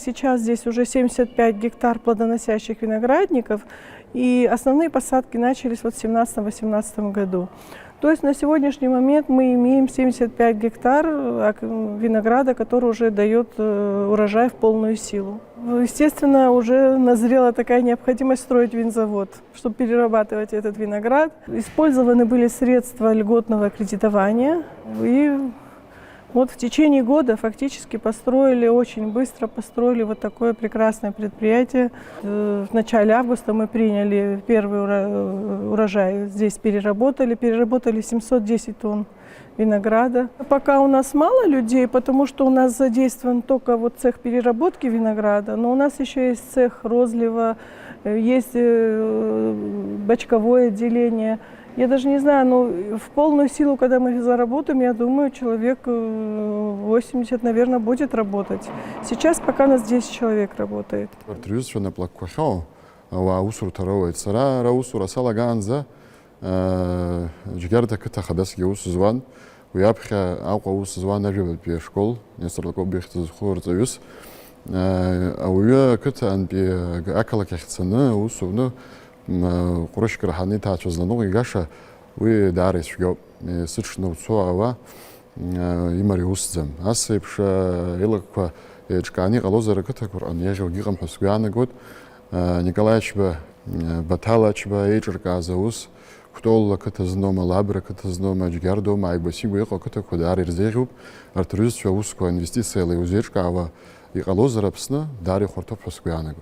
сейчас здесь уже 75 гектар плодоносящих виноградников, и основные посадки начались вот в 2017-2018 году. То есть на сегодняшний момент мы имеем 75 гектар винограда, который уже дает урожай в полную силу. Естественно, уже назрела такая необходимость строить винзавод, чтобы перерабатывать этот виноград. Использованы были средства льготного кредитования, и вот в течение года фактически очень быстро построили вот такое прекрасное предприятие. В начале августа мы приняли первый урожай, здесь переработали 710 тонн винограда. Пока у нас мало людей, потому что у нас задействован только вот цех переработки винограда, но у нас еще есть цех розлива, есть бочковое отделение. Я даже не знаю, но в полную силу, когда мы заработаем, я думаю, человек 80, наверное, будет работать. Сейчас пока у нас 10 человек работает. قرش كرهاني تاچوز لنو يغاشا وي داريس شو سچنو صوا يمري وسزم اسيبش يلق ечкани غلوزر كتكور ان يجو гигам حسغانا год Николаевич Баталач эйчерказаус ктол катазнома лабра катазнома джгардома айбасигу ико катакудар ирзегуб артрюз чаус ко инвестициялы узечкава и غلوزر апсна дари хортоп حسغаنا